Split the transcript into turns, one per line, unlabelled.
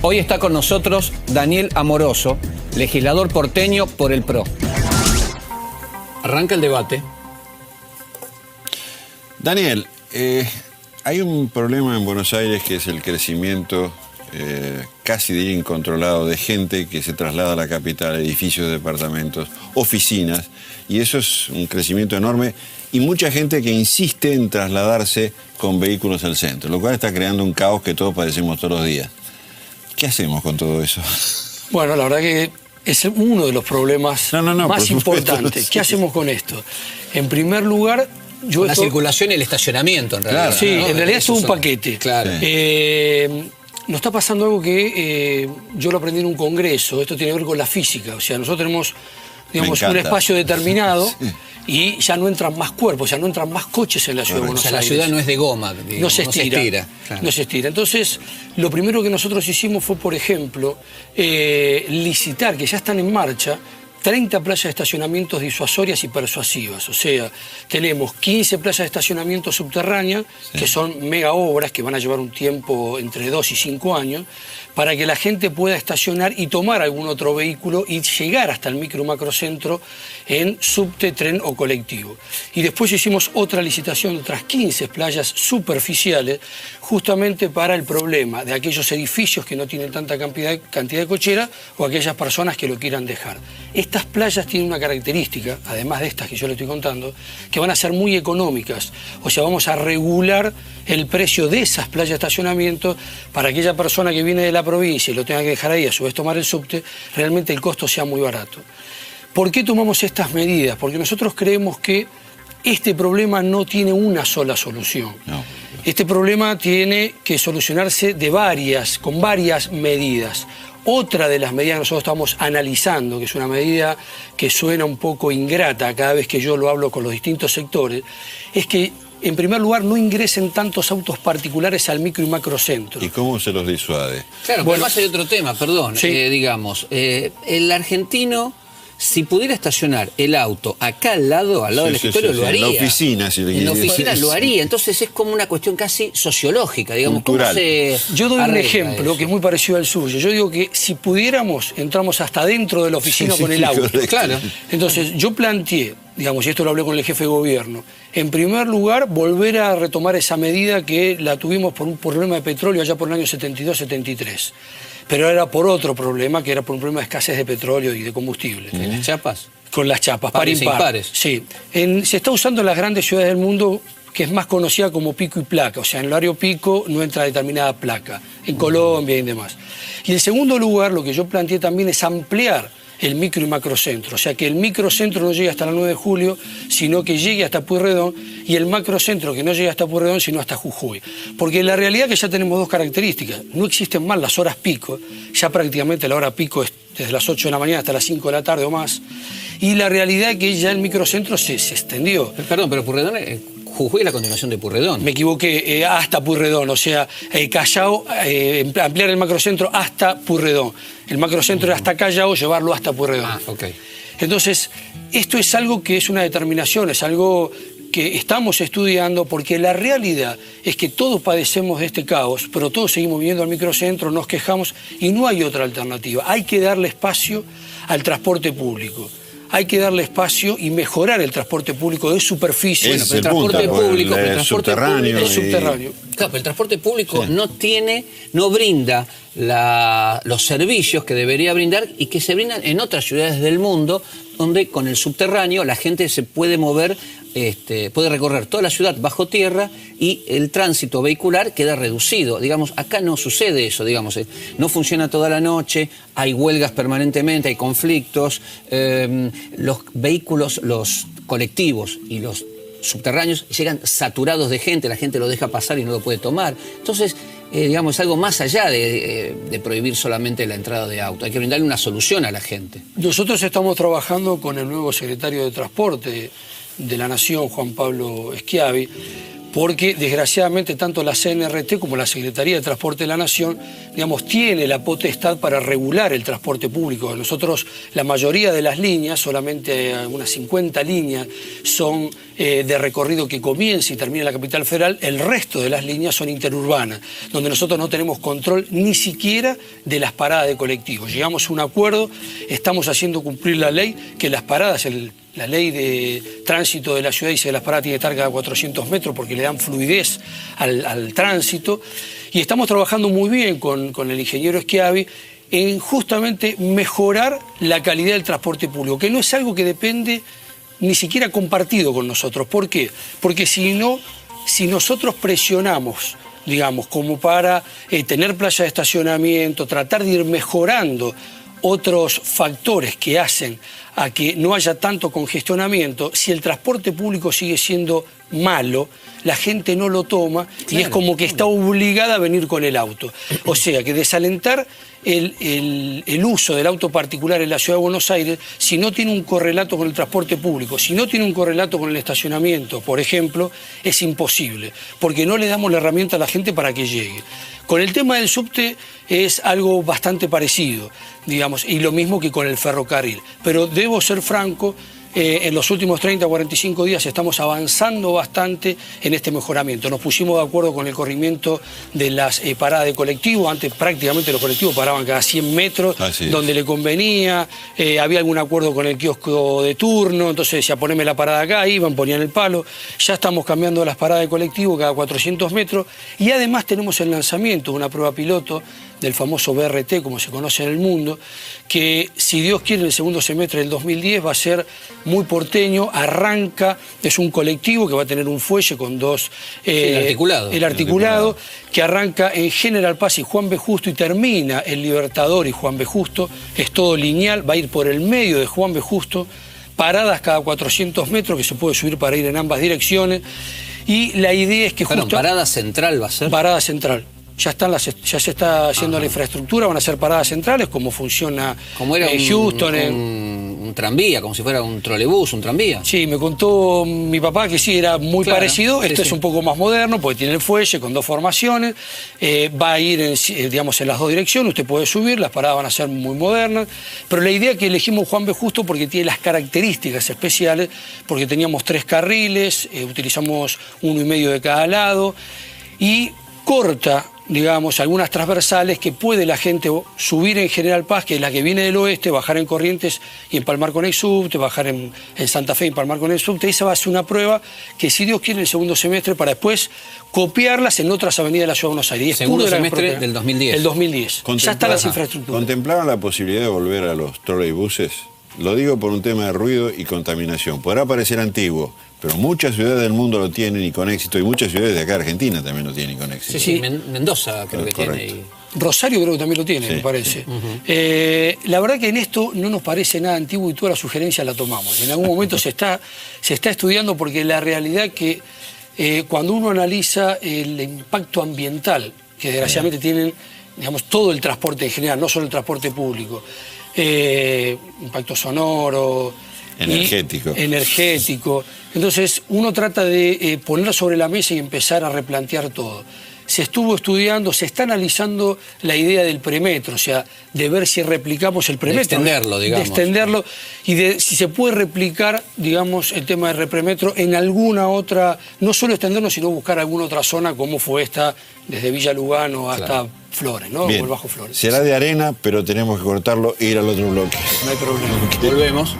Hoy está con nosotros Daniel Amoroso, legislador porteño por el PRO. Arranca el debate.
Daniel, hay un problema en Buenos Aires que es el crecimiento casi diría incontrolado de gente que se traslada a la capital, edificios, departamentos, oficinas, y eso es un crecimiento enorme y mucha gente que insiste en trasladarse con vehículos al centro, lo cual está creando un caos que todos padecemos todos los días. ¿Qué hacemos con todo eso?
Bueno, la verdad que es uno de los problemas más importantes. ¿Qué hacemos con esto? En primer lugar,
la circulación y el estacionamiento, en realidad.
Claro, sí, ¿no? En realidad es un paquete.
Claro.
Nos está pasando algo que yo lo aprendí en un congreso. Esto tiene que ver con la física. O sea, nosotros tenemos, digamos, un espacio determinado y ya no entran más cuerpos, ya no entran más coches en la ciudad de Buenos Aires.
La ciudad no es de goma, digamos,
no se estira.
Claro.
No se estira. Entonces, lo primero que nosotros hicimos fue, por ejemplo, licitar, que ya están en marcha, 30 playas de estacionamientos disuasorias y persuasivas. O sea, tenemos 15 playas de estacionamiento subterráneas, que son mega obras que van a llevar un tiempo entre 2 y 5 años, para que la gente pueda estacionar y tomar algún otro vehículo y llegar hasta el micro y macrocentro en subte, tren o colectivo. Y después hicimos otra licitación de otras 15 playas superficiales, justamente para el problema de aquellos edificios que no tienen tanta cantidad de cochera o aquellas personas que lo quieran dejar. Estas playas tienen una característica, además de estas que yo le estoy contando, que van a ser muy económicas. O sea, vamos a regular el precio de esas playas de estacionamiento para aquella persona que viene de la provincia y lo tenga que dejar ahí, a su vez tomar el subte, realmente el costo sea muy barato. ¿Por qué tomamos estas medidas? Porque nosotros creemos que este problema no tiene una sola solución. No. Este problema tiene que solucionarse con varias medidas. Otra de las medidas que nosotros estamos analizando, que es una medida que suena un poco ingrata cada vez que yo lo hablo con los distintos sectores, es que, en primer lugar, no ingresen tantos autos particulares al micro y macrocentro.
¿Y cómo se los disuade?
Claro, bueno, además hay otro tema, perdón. Sí. Digamos, el argentino, si pudiera estacionar el auto acá al lado del escritorio, lo haría.
En la oficina,
en la oficina lo haría. Entonces es como una cuestión casi sociológica, digamos.
Cultural.
Yo doy un ejemplo que es muy parecido al suyo. Yo digo que si pudiéramos, entramos hasta dentro de la oficina con el auto.
Correcto.
Claro. Entonces yo planteé, digamos, y esto lo hablé con el jefe de gobierno, en primer lugar, volver a retomar esa medida que la tuvimos por un problema de petróleo allá por el año 72-73. Pero era por otro problema, que era por un problema de escasez de petróleo y de combustible.
¿En las chapas?
Con las chapas, par
pares
impar.
Impares.
Sí. Se está usando en las grandes ciudades del mundo, que es más conocida como pico y placa. O sea, en el horario pico no entra determinada placa. En Colombia y demás. Y en segundo lugar, lo que yo planteé también es ampliar el micro y macrocentro. O sea, que el microcentro no llegue hasta la 9 de julio, sino que llegue hasta Pueyrredón, y el macrocentro que no llegue hasta Pueyrredón, sino hasta Jujuy. Porque la realidad es que ya tenemos dos características. No existen más las horas pico, ya prácticamente la hora pico es desde las 8 de la mañana hasta las 5 de la tarde o más. Y la realidad es que ya el microcentro se extendió.
Perdón, pero Pueyrredón... Jujuy es la continuación de Pueyrredón.
Me equivoqué, hasta Pueyrredón, o sea, Callao, ampliar el macrocentro hasta Pueyrredón. El macrocentro era hasta Callao, llevarlo hasta Pueyrredón.
Ah, ok.
Entonces, esto es algo que es una determinación, es algo que estamos estudiando, porque la realidad es que todos padecemos de este caos, pero todos seguimos viviendo al microcentro, nos quejamos y no hay otra alternativa. Hay que darle espacio al transporte público. Hay que darle espacio y mejorar el transporte público de superficie.
Bueno, pero el transporte público,
es subterráneo.
Claro, pero el transporte público no brinda los servicios que debería brindar y que se brindan en otras ciudades del mundo, donde con el subterráneo la gente se puede mover, puede recorrer toda la ciudad bajo tierra y el tránsito vehicular queda reducido. Digamos, acá no sucede eso, digamos, no funciona toda la noche, hay huelgas permanentemente, hay conflictos, los vehículos, los colectivos y los subterráneos llegan saturados de gente, la gente lo deja pasar y no lo puede tomar. Entonces, digamos, es algo más allá de prohibir solamente la entrada de auto. Hay que brindarle una solución a la gente.
Nosotros estamos trabajando con el nuevo secretario de Transporte de la Nación, Juan Pablo Schiavi, porque desgraciadamente tanto la CNRT como la Secretaría de Transporte de la Nación, digamos, tiene la potestad para regular el transporte público. Nosotros, la mayoría de las líneas, solamente unas 50 líneas, son de recorrido que comienza y termina en la capital federal, el resto de las líneas son interurbanas, donde nosotros no tenemos control ni siquiera de las paradas de colectivos. Llegamos a un acuerdo, estamos haciendo cumplir la ley, que las paradas, la ley de tránsito de la ciudad dice que las paradas tienen que estar cada 400 metros porque le dan fluidez al tránsito, y estamos trabajando muy bien con el ingeniero Schiavi en justamente mejorar la calidad del transporte público, que no es algo que depende ni siquiera compartido con nosotros. ¿Por qué? Porque si nosotros presionamos, digamos, como para tener playa de estacionamiento, tratar de ir mejorando otros factores que hacen a que no haya tanto congestionamiento, si el transporte público sigue siendo malo, la gente no lo toma, claro, y es como que está obligada a venir con el auto. O sea, que desalentar el uso del auto particular en la Ciudad de Buenos Aires, si no tiene un correlato con el transporte público, si no tiene un correlato con el estacionamiento, por ejemplo, es imposible, porque no le damos la herramienta a la gente para que llegue. Con el tema del subte es algo bastante parecido, digamos, y lo mismo que con el ferrocarril. Pero debo ser franco, en los últimos 30 o 45 días estamos avanzando bastante en este mejoramiento. Nos pusimos de acuerdo con el corrimiento de las paradas de colectivos. Antes prácticamente los colectivos paraban cada 100 metros, donde le convenía. Había algún acuerdo con el kiosco de turno, entonces decía, poneme la parada acá, iban, ponían el palo. Ya estamos cambiando las paradas de colectivo cada 400 metros. Y además tenemos el lanzamiento de una prueba piloto del famoso BRT, como se conoce en el mundo, que si Dios quiere en el segundo semestre del 2010 va a ser muy porteño, arranca, es un colectivo que va a tener un fuelle con dos... el articulado, que arranca en General Paz y Juan B. Justo y termina en Libertador y Juan B. Justo, es todo lineal, va a ir por el medio de Juan B. Justo, paradas cada 400 metros que se puede subir para ir en ambas direcciones, y la idea es que
justo... ¿Parada central va a ser?
Parada central. Ya se está haciendo la infraestructura, van a ser paradas centrales, como funciona Houston.
Un tranvía, como si fuera un trolebús, un tranvía.
Sí, me contó mi papá que sí, era muy parecido. Esto es un poco más moderno, porque tiene el fuelle con dos formaciones, va a ir digamos, en las dos direcciones, usted puede subir, las paradas van a ser muy modernas, pero la idea es que elegimos Juan B. Justo porque tiene las características especiales, porque teníamos 3 carriles, utilizamos 1,5 de cada lado, y corta, digamos, algunas transversales que puede la gente subir en General Paz, que es la que viene del oeste, bajar en Corrientes y empalmar con el subte, bajar en Santa Fe y empalmar con el subte. Esa va a ser una prueba que, si Dios quiere, en el segundo semestre, para después copiarlas en otras avenidas de la Ciudad de Buenos Aires.
Segundo semestre del 2010.
El 2010. Ya están las infraestructuras.
¿Contemplaban la posibilidad de volver a los troleibuses? Lo digo por un tema de ruido y contaminación. Podrá parecer antiguo, pero muchas ciudades del mundo lo tienen y con éxito, y muchas ciudades de acá, Argentina, también lo tienen con éxito.
Sí, Mendoza creo que tiene. Y...
Rosario creo que también lo tiene, me parece. La verdad que en esto no nos parece nada antiguo y toda la sugerencia la tomamos. En algún momento se está estudiando, porque la realidad que cuando uno analiza el impacto ambiental que desgraciadamente tienen, digamos, todo el transporte en general, no solo el transporte público, impacto sonoro, energético. Entonces uno trata de poner sobre la mesa y empezar a replantear todo. Se estuvo estudiando, se está analizando la idea del premetro, o sea, de ver si replicamos el premetro.
De extenderlo, digamos.
De extenderlo y de si se puede replicar, digamos, el tema del premetro en alguna otra, no solo extenderlo, sino buscar alguna otra zona, como fue esta, desde Villa Lugano hasta Flores, ¿no?
Bien.
O el Bajo Flores.
Será de arena, pero tenemos que cortarlo e ir al otro bloque.
No hay problema.
Volvemos.